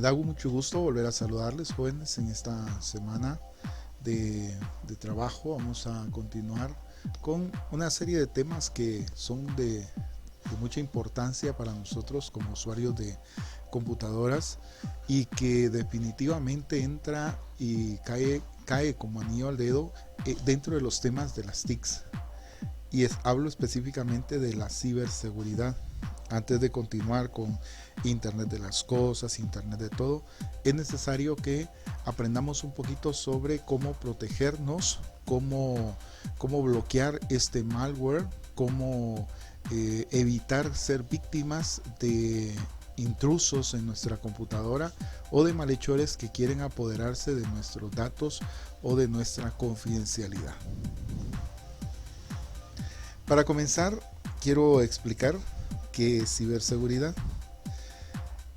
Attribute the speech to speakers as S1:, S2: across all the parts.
S1: da mucho gusto volver a saludarles, jóvenes, en esta semana de trabajo. Vamos a continuar con una serie de temas que son de mucha importancia para nosotros como usuarios de computadoras y que definitivamente entra y cae como anillo al dedo dentro de los temas de las TICs. Hablo específicamente de la ciberseguridad. Antes de continuar con Internet de las cosas, Internet de todo, es necesario que aprendamos un poquito sobre cómo protegernos, cómo bloquear este malware, cómo evitar ser víctimas de intrusos en nuestra computadora o de malhechores que quieren apoderarse de nuestros datos o de nuestra confidencialidad. Para comenzar, quiero explicar qué es ciberseguridad.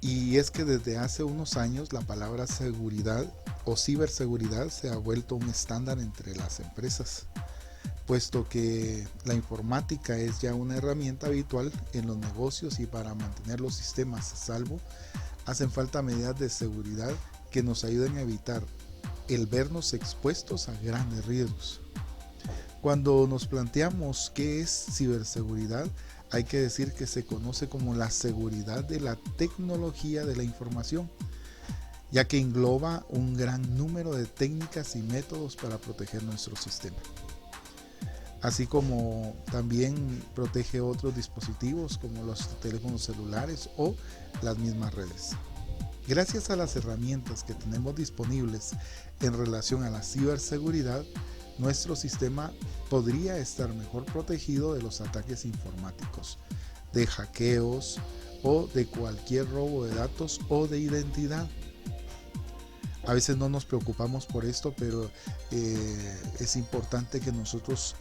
S1: Y es que desde hace unos años la palabra seguridad o ciberseguridad se ha vuelto un estándar entre las empresas, puesto que la informática es ya una herramienta habitual en los negocios y para mantener los sistemas a salvo hacen falta medidas de seguridad que nos ayuden a evitar el vernos expuestos a grandes riesgos. Cuando nos planteamos qué es ciberseguridad, hay que decir que se conoce como la seguridad de la tecnología de la información, ya que engloba un gran número de técnicas y métodos para proteger nuestro sistema, así como también protege otros dispositivos como los teléfonos celulares o las mismas redes. Gracias a las herramientas que tenemos disponibles en relación a la ciberseguridad, nuestro sistema podría estar mejor protegido de los ataques informáticos, de hackeos o de cualquier robo de datos o de identidad. A veces no nos preocupamos por esto, pero es importante que nosotros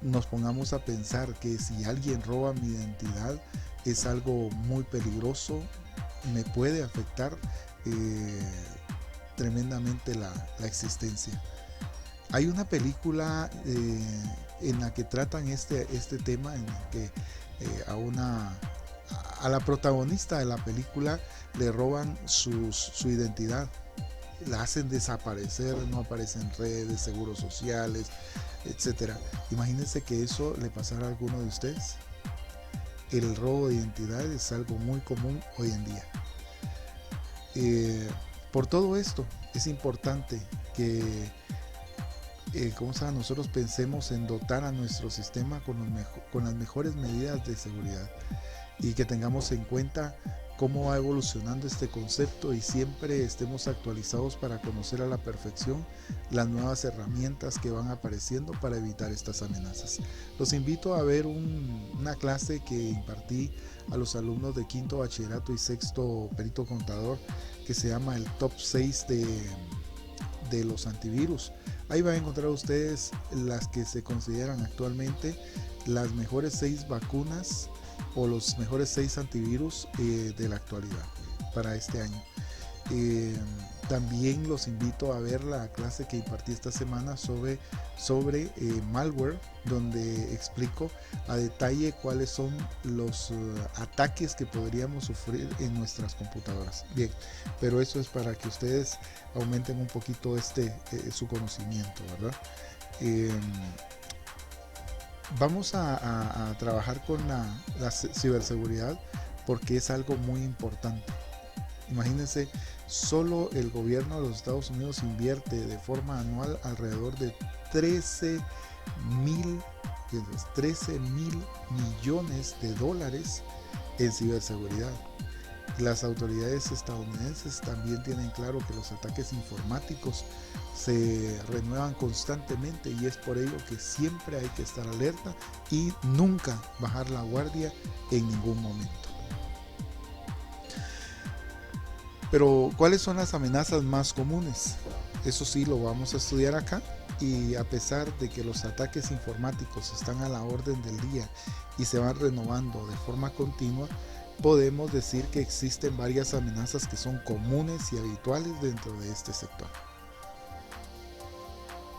S1: nos pongamos a pensar que si alguien roba mi identidad es algo muy peligroso, me puede afectar tremendamente la existencia. Hay una película en la que tratan este tema, en el que a la protagonista de la película le roban su identidad, la hacen desaparecer, no aparece en redes, seguros sociales, etcétera. Imagínense que eso le pasara a alguno de ustedes. El robo de identidad es algo muy común hoy en día. Por todo esto es importante que nosotros pensemos en dotar a nuestro sistema con las mejores medidas de seguridad y que tengamos en cuenta cómo va evolucionando este concepto y siempre estemos actualizados para conocer a la perfección las nuevas herramientas que van apareciendo para evitar estas amenazas. Los invito a ver una clase que impartí a los alumnos de quinto bachillerato y sexto perito contador, que se llama el top 6 de los antivirus. Ahí van a encontrar ustedes las que se consideran actualmente las mejores 6 vacunas o los mejores 6 antivirus de la actualidad para este año. También los invito a ver la clase que impartí esta semana sobre malware, donde explico a detalle cuáles son los ataques que podríamos sufrir en nuestras computadoras. Bien, pero eso es para que ustedes aumenten un poquito su conocimiento, ¿verdad? Vamos a trabajar con la ciberseguridad porque es algo muy importante. Imagínense, solo el gobierno de los Estados Unidos invierte de forma anual alrededor de 13 mil millones de dólares en ciberseguridad. Las autoridades estadounidenses también tienen claro que los ataques informáticos se renuevan constantemente y es por ello que siempre hay que estar alerta y nunca bajar la guardia en ningún momento. Pero ¿cuáles son las amenazas más comunes? Eso sí lo vamos a estudiar acá, y a pesar de que los ataques informáticos están a la orden del día y se van renovando de forma continua, podemos decir que existen varias amenazas que son comunes y habituales dentro de este sector.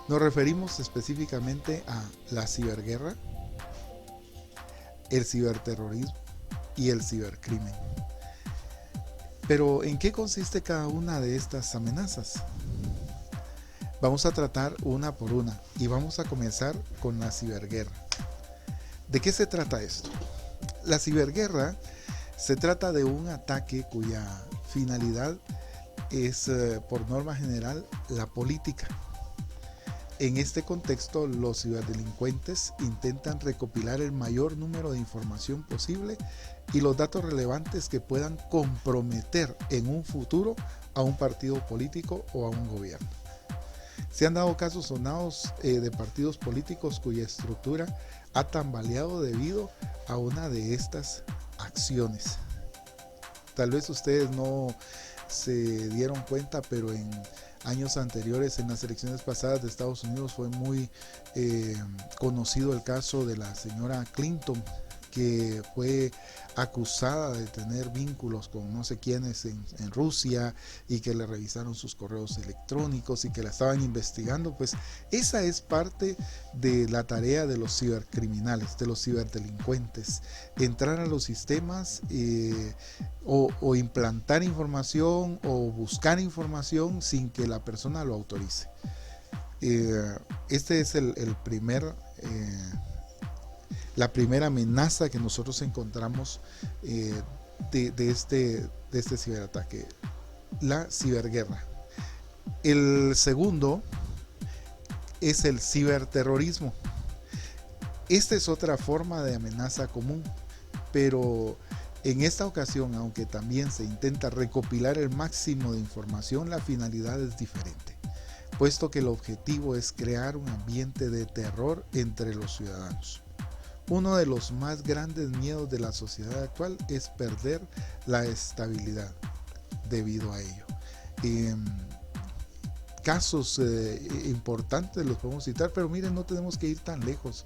S1: Nos referimos específicamente a la ciberguerra, el ciberterrorismo y el cibercrimen. Pero ¿en qué consiste cada una de estas amenazas? Vamos a tratar una por una y vamos a comenzar con la ciberguerra. ¿De qué se trata esto? La ciberguerra se trata de un ataque cuya finalidad es, por norma general, la política. En este contexto, los ciberdelincuentes intentan recopilar el mayor número de información posible y los datos relevantes que puedan comprometer en un futuro a un partido político o a un gobierno. Se han dado casos sonados de partidos políticos cuya estructura ha tambaleado debido a una de estas acciones. Tal vez ustedes no se dieron cuenta, pero en años anteriores, en las elecciones pasadas de Estados Unidos, fue muy conocido el caso de la señora Clinton, que fue acusada de tener vínculos con no sé quiénes en Rusia y que le revisaron sus correos electrónicos y que la estaban investigando. Pues esa es parte de la tarea de los cibercriminales, de los ciberdelincuentes: entrar a los sistemas o implantar información o buscar información sin que la persona lo autorice. Este es la primera amenaza que nosotros encontramos de este ciberataque, la ciberguerra. El segundo es el ciberterrorismo. Esta es otra forma de amenaza común, pero en esta ocasión, aunque también se intenta recopilar el máximo de información, la finalidad es diferente, puesto que el objetivo es crear un ambiente de terror entre los ciudadanos. Uno de los más grandes miedos de la sociedad actual es perder la estabilidad debido a ello. Casos importantes los podemos citar, pero miren, no tenemos que ir tan lejos.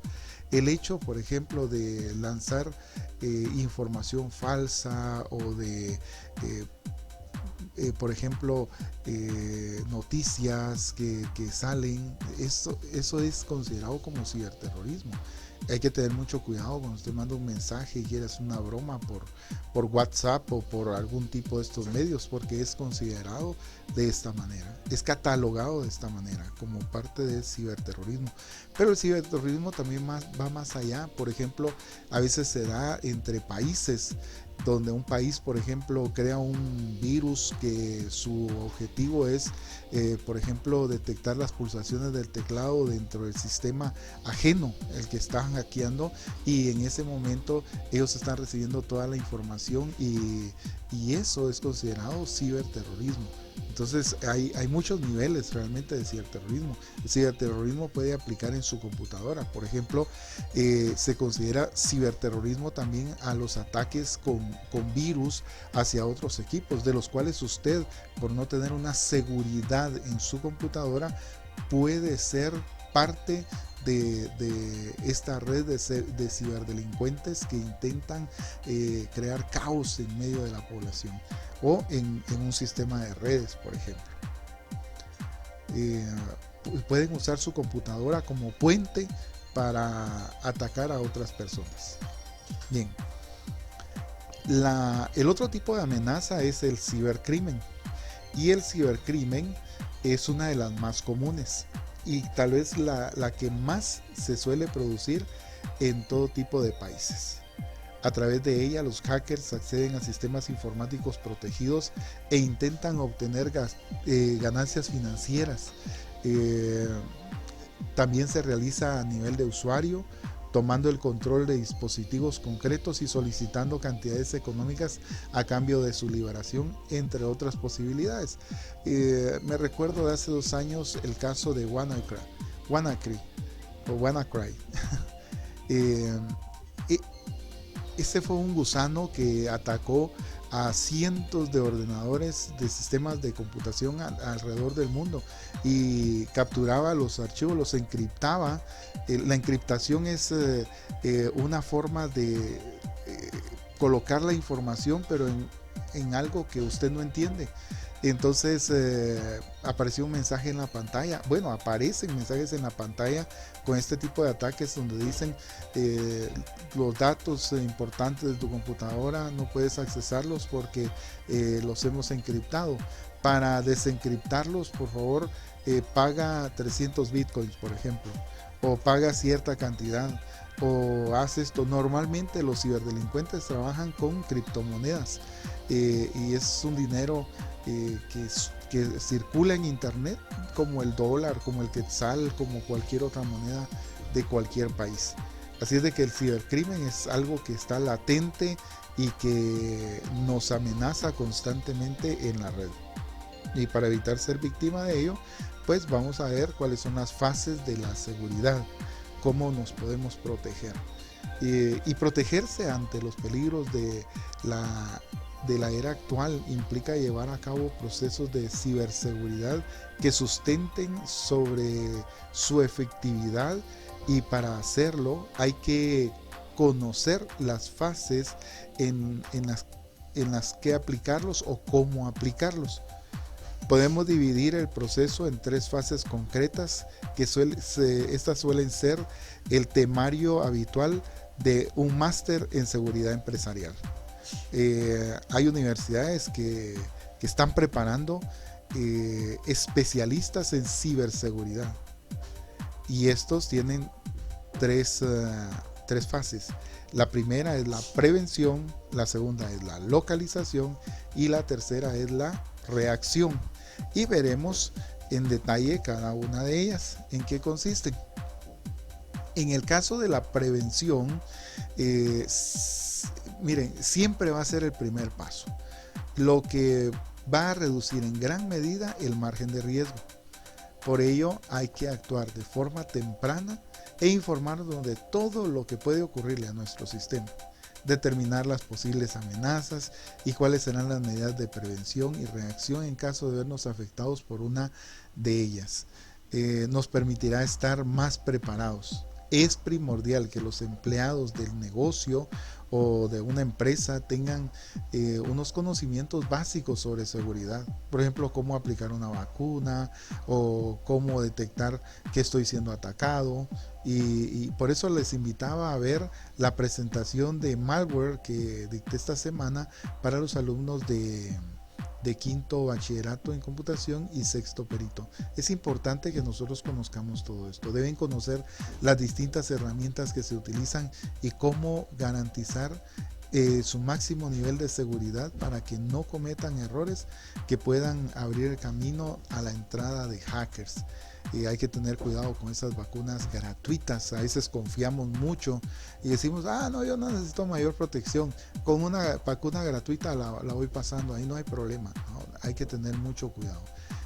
S1: El hecho, por ejemplo, de lanzar información falsa o de por ejemplo, noticias que salen, eso es considerado como ciberterrorismo. Hay que tener mucho cuidado cuando usted manda un mensaje y quiere hacer una broma por WhatsApp o por algún tipo de estos medios, porque es considerado de esta manera, es catalogado de esta manera como parte del ciberterrorismo. Pero el ciberterrorismo también va más allá. Por ejemplo, a veces se da entre países, donde un país, por ejemplo, crea un virus que su objetivo es, por ejemplo, detectar las pulsaciones del teclado dentro del sistema ajeno, el que están hackeando, y en ese momento ellos están recibiendo toda la información y eso es considerado ciberterrorismo. Entonces hay muchos niveles realmente de ciberterrorismo. El ciberterrorismo puede aplicar en su computadora. Por ejemplo, se considera ciberterrorismo también a los ataques con virus hacia otros equipos, de los cuales usted, por no tener una seguridad en su computadora, puede ser parte de esta red de ciberdelincuentes que intentan crear caos en medio de la población o en un sistema de redes, por ejemplo. Pueden usar su computadora como puente para atacar a otras personas. Bien, el otro tipo de amenaza es el cibercrimen, y el cibercrimen es una de las más comunes y tal vez la que más se suele producir en todo tipo de países. A través de ella, los hackers acceden a sistemas informáticos protegidos e intentan obtener ganancias financieras. También se realiza a nivel de usuario, tomando el control de dispositivos concretos y solicitando cantidades económicas a cambio de su liberación, entre otras posibilidades. Me recuerdo de hace 2 años el caso de WannaCry. Este fue un gusano que atacó a cientos de ordenadores de sistemas de computación alrededor del mundo y capturaba los archivos, los encriptaba. La encriptación es una forma de colocar la información, pero en algo que usted no entiende. Entonces apareció un mensaje en la pantalla. Bueno, aparecen mensajes en la pantalla con este tipo de ataques donde dicen los datos importantes de tu computadora no puedes accesarlos porque los hemos encriptado. Para desencriptarlos, por favor, paga 300 bitcoins, por ejemplo, o paga cierta cantidad, o haz esto. Normalmente los ciberdelincuentes trabajan con criptomonedas y es un dinero que circula en internet, como el dólar, como el quetzal, como cualquier otra moneda de cualquier país. Así es de que el cibercrimen es algo que está latente y que nos amenaza constantemente en la red. Y para evitar ser víctima de ello, pues vamos a ver cuáles son las fases de la seguridad, cómo nos podemos proteger. Y protegerse ante los peligros de la era actual implica llevar a cabo procesos de ciberseguridad que sustenten sobre su efectividad, y para hacerlo hay que conocer las fases en las que aplicarlos o cómo aplicarlos. Podemos dividir el proceso en 3 fases concretas que estas suelen ser el temario habitual de un máster en seguridad empresarial. Hay universidades que están preparando especialistas en ciberseguridad, y estos tienen 3 fases. La primera es la prevención, la segunda es la localización y la tercera es la reacción. Y veremos en detalle cada una de ellas, en qué consisten. En el caso de la prevención, miren, siempre va a ser el primer paso, lo que va a reducir en gran medida el margen de riesgo. Por ello hay que actuar de forma temprana e informarnos de todo lo que puede ocurrirle a nuestro sistema, determinar las posibles amenazas y cuáles serán las medidas de prevención y reacción en caso de vernos afectados por una de ellas. Nos permitirá estar más preparados. Es primordial que los empleados del negocio o de una empresa tengan unos conocimientos básicos sobre seguridad. Por ejemplo, cómo aplicar una vacuna o cómo detectar que estoy siendo atacado. Y por eso les invitaba a ver la presentación de malware que dicté esta semana para los alumnos de quinto bachillerato en computación y sexto perito. Es importante que nosotros conozcamos todo esto. Deben conocer las distintas herramientas que se utilizan y cómo garantizar su máximo nivel de seguridad para que no cometan errores que puedan abrir el camino a la entrada de hackers. Hay que tener cuidado con esas vacunas gratuitas. A veces confiamos mucho y decimos, no, yo no necesito mayor protección, con una vacuna gratuita la voy pasando, ahí no hay problema. No, hay que tener mucho cuidado.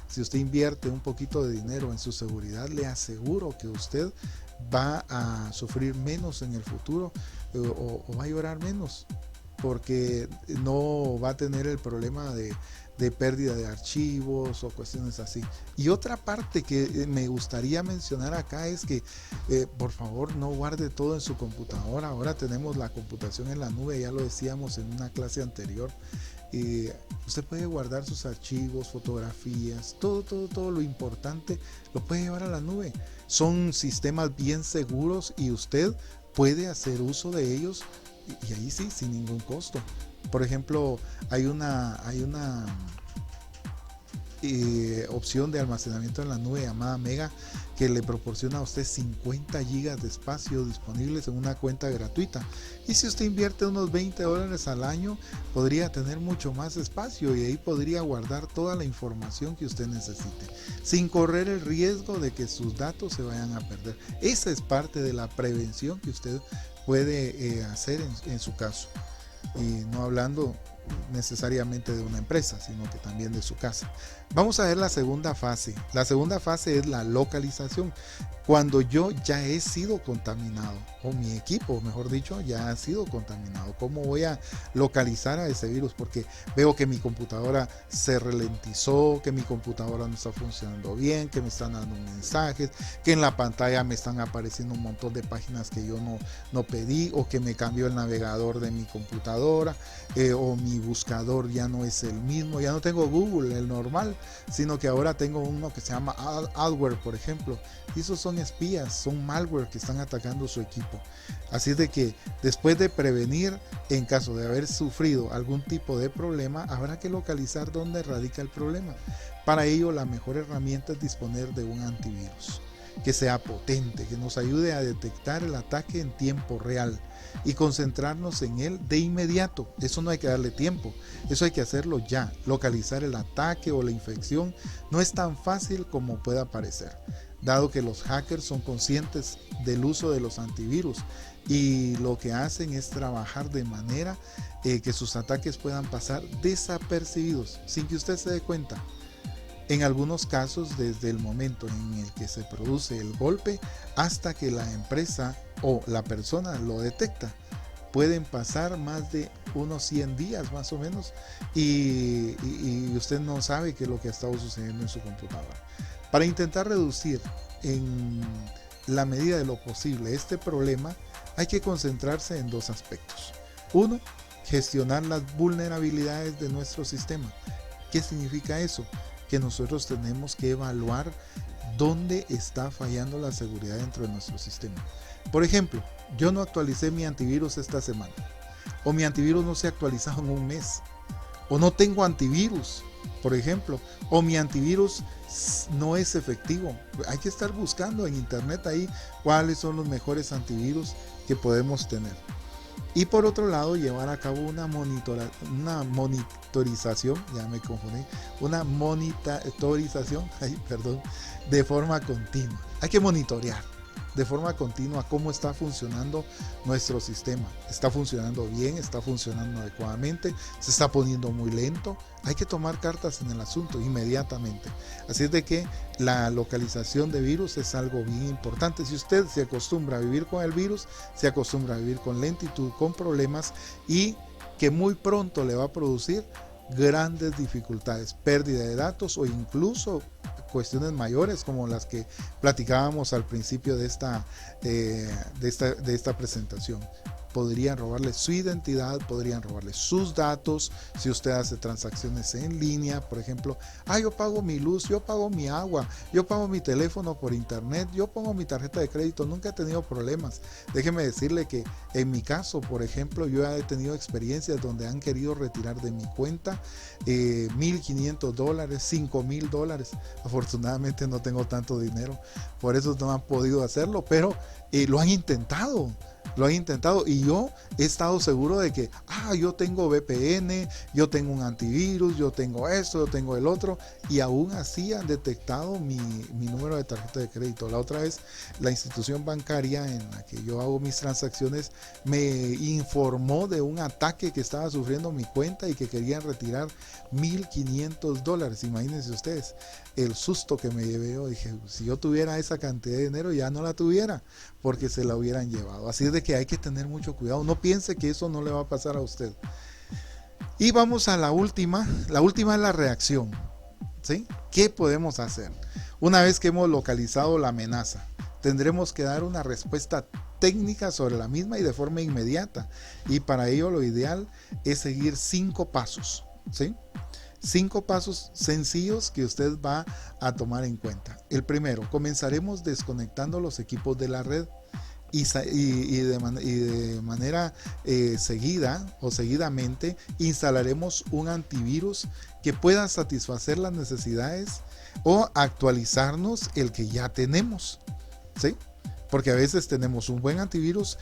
S1: Si usted invierte un poquito de dinero en su seguridad, le aseguro que usted va a sufrir menos en el futuro o va a llorar menos, porque no va a tener el problema de pérdida de archivos o cuestiones así. Y otra parte que me gustaría mencionar acá es que por favor no guarde todo en su computadora. Ahora tenemos la computación en la nube, ya lo decíamos en una clase anterior. Usted puede guardar sus archivos, fotografías, todo lo importante lo puede llevar a la nube. Son sistemas bien seguros y usted puede hacer uso de ellos, y ahí sí, sin ningún costo. Por ejemplo, hay una opción de almacenamiento en la nube llamada Mega, que le proporciona a usted 50 gigas de espacio disponibles en una cuenta gratuita. Y si usted invierte unos $20 al año, podría tener mucho más espacio y ahí podría guardar toda la información que usted necesite, sin correr el riesgo de que sus datos se vayan a perder. Esa es parte de la prevención que usted puede hacer en su caso. Y no hablando necesariamente de una empresa, sino que también de su casa. Vamos a ver la segunda fase. La segunda fase es la localización. Cuando yo ya he sido contaminado, o mi equipo, mejor dicho, ya ha sido contaminado, ¿cómo voy a localizar a ese virus? Porque veo que mi computadora se ralentizó, que mi computadora no está funcionando bien, que me están dando mensajes, que en la pantalla me están apareciendo un montón de páginas que yo no pedí, o que me cambió el navegador de mi computadora, o mi mi buscador ya no es el mismo, ya no tengo Google, el normal, sino que ahora tengo uno que se llama adware, por ejemplo, y esos son espías, son malware que están atacando su equipo. Así es de que después de prevenir, en caso de haber sufrido algún tipo de problema, habrá que localizar dónde radica el problema. Para ello, la mejor herramienta es disponer de un antivirus que sea potente, que nos ayude a detectar el ataque en tiempo real y concentrarnos en él de inmediato. Eso no hay que darle tiempo, eso hay que hacerlo ya. Localizar el ataque o la infección no es tan fácil como pueda parecer, dado que los hackers son conscientes del uso de los antivirus y lo que hacen es trabajar de manera que sus ataques puedan pasar desapercibidos sin que usted se dé cuenta. En algunos casos, desde el momento en el que se produce el golpe hasta que la empresa o la persona lo detecta, pueden pasar más de unos 100 días más o menos y usted no sabe qué es lo que ha estado sucediendo en su computadora. Para intentar reducir en la medida de lo posible este problema, hay que concentrarse en dos aspectos. Uno, gestionar las vulnerabilidades de nuestro sistema. ¿Qué significa eso? Que nosotros tenemos que evaluar dónde está fallando la seguridad dentro de nuestro sistema. Por ejemplo, yo no actualicé mi antivirus esta semana, o mi antivirus no se ha actualizado en un mes, o no tengo antivirus, por ejemplo, o mi antivirus no es efectivo. Hay que estar buscando en internet ahí cuáles son los mejores antivirus que podemos tener. Y por otro lado, llevar a cabo una monitorización, ya me confundí, una monitorización, de forma continua. Hay que monitorear de forma continua cómo está funcionando nuestro sistema. ¿Está funcionando bien? ¿Está funcionando adecuadamente? ¿Se está poniendo muy lento? Hay que tomar cartas en el asunto inmediatamente. Así es de que la localización de virus es algo bien importante. Si usted se acostumbra a vivir con el virus, se acostumbra a vivir con lentitud, con problemas y que muy pronto le va a producir grandes dificultades, pérdida de datos o incluso cuestiones mayores como las que platicábamos al principio de esta presentación. Podrían robarle su identidad, podrían robarle sus datos, si usted hace transacciones en línea, por ejemplo, yo pago mi luz, yo pago mi agua, yo pago mi teléfono por internet, yo pongo mi tarjeta de crédito, nunca he tenido problemas. Déjeme decirle que en mi caso, por ejemplo, yo he tenido experiencias donde han querido retirar de mi cuenta $1,500, $5,000. Afortunadamente no tengo tanto dinero, por eso no han podido hacerlo, pero lo han intentado y yo he estado seguro de que yo tengo VPN, yo tengo un antivirus, yo tengo esto, yo tengo el otro, y aún así han detectado mi número de tarjeta de crédito. La otra vez la institución bancaria en la que yo hago mis transacciones me informó de un ataque que estaba sufriendo mi cuenta y que querían retirar $1,500. Imagínense ustedes el susto que me llevé. Yo dije, si yo tuviera esa cantidad de dinero ya no la tuviera porque se la hubieran llevado. Así es de que hay que tener mucho cuidado, no piense que eso no le va a pasar a usted. Y vamos a la última es la reacción, ¿sí? ¿Qué podemos hacer? Una vez que hemos localizado la amenaza, tendremos que dar una respuesta técnica sobre la misma y de forma inmediata, y para ello lo ideal es seguir 5 pasos, ¿sí? 5 pasos sencillos que usted va a tomar en cuenta. El primero, comenzaremos desconectando los equipos de la red y de manera seguida o seguidamente instalaremos un antivirus que pueda satisfacer las necesidades o actualizarnos el que ya tenemos, ¿sí? Porque a veces tenemos un buen antivirus,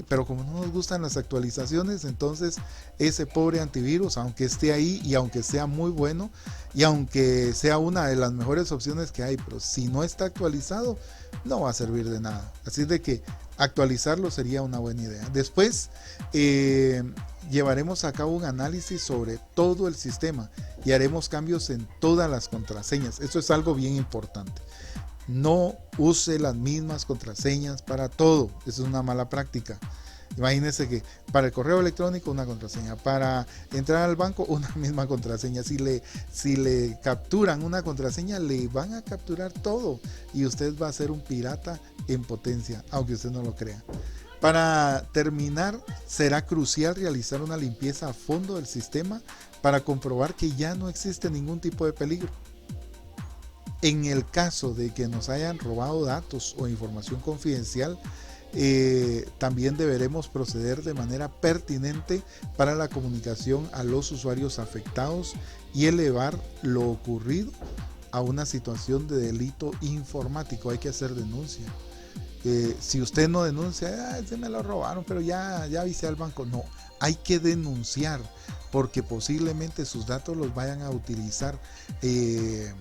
S1: pero como no nos gustan las actualizaciones, entonces ese pobre antivirus, aunque esté ahí y aunque sea muy bueno y aunque sea una de las mejores opciones que hay, pero si no está actualizado, no va a servir de nada. Así de que actualizarlo sería una buena idea. Después llevaremos a cabo un análisis sobre todo el sistema y haremos cambios en todas las contraseñas. Eso es algo bien importante. No use las mismas contraseñas para todo. Eso es una mala práctica. Imagínese que para el correo electrónico una contraseña, para entrar al banco una misma contraseña. Si le capturan una contraseña, le van a capturar todo y usted va a ser un pirata en potencia, aunque usted no lo crea. Para terminar, será crucial realizar una limpieza a fondo del sistema para comprobar que ya no existe ningún tipo de peligro. En el caso de que nos hayan robado datos o información confidencial, también deberemos proceder de manera pertinente para la comunicación a los usuarios afectados y elevar lo ocurrido a una situación de delito informático. Hay que hacer denuncia. Si usted no denuncia, se me lo robaron, pero ya avisé al banco. No, hay que denunciar, porque posiblemente sus datos los vayan a utilizar en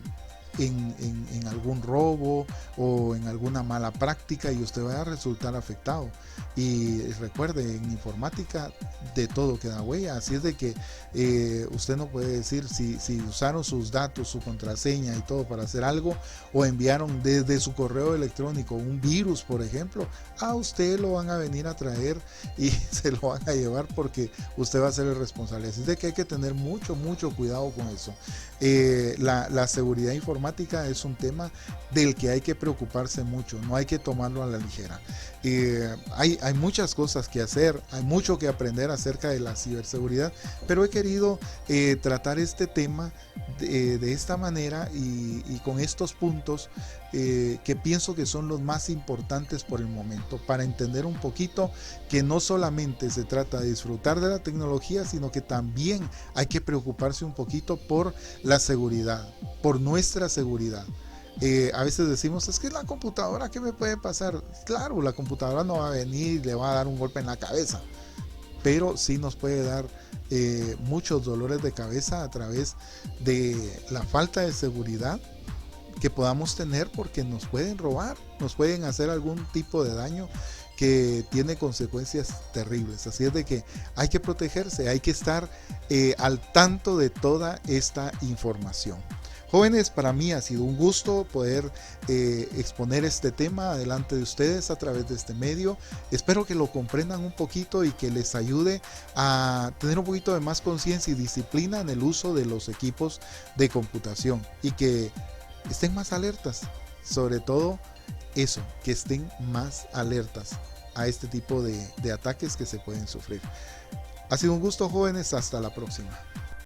S1: algún robo o en alguna mala práctica y usted va a resultar afectado. Y recuerde, en informática de todo queda huella, así es de que usted no puede decir si usaron sus datos, su contraseña y todo para hacer algo, o enviaron desde su correo electrónico un virus, por ejemplo, a usted lo van a venir a traer y se lo van a llevar, porque usted va a ser el responsable. Así es de que hay que tener mucho cuidado con eso. La seguridad informática es un tema del que hay que preocuparse mucho, no hay que tomarlo a la ligera. Hay muchas cosas que hacer, hay mucho que aprender acerca de la ciberseguridad, pero he querido tratar este tema de esta manera y con estos puntos que pienso que son los más importantes por el momento, para entender un poquito que no solamente se trata de disfrutar de la tecnología, sino que también hay que preocuparse un poquito por la seguridad, por nuestra seguridad. A veces decimos, es que la computadora, ¿qué me puede pasar? Claro, la computadora no va a venir y le va a dar un golpe en la cabeza, pero sí nos puede dar muchos dolores de cabeza a través de la falta de seguridad que podamos tener, porque nos pueden robar, nos pueden hacer algún tipo de daño que tiene consecuencias terribles. Así es de que hay que protegerse, hay que estar al tanto de toda esta información. Jóvenes, para mí ha sido un gusto poder exponer este tema delante de ustedes a través de este medio. Espero que lo comprendan un poquito y que les ayude a tener un poquito de más conciencia y disciplina en el uso de los equipos de computación, y que estén más alertas, sobre todo eso, que estén más alertas a este tipo de ataques que se pueden sufrir. Ha sido un gusto, jóvenes, hasta la próxima.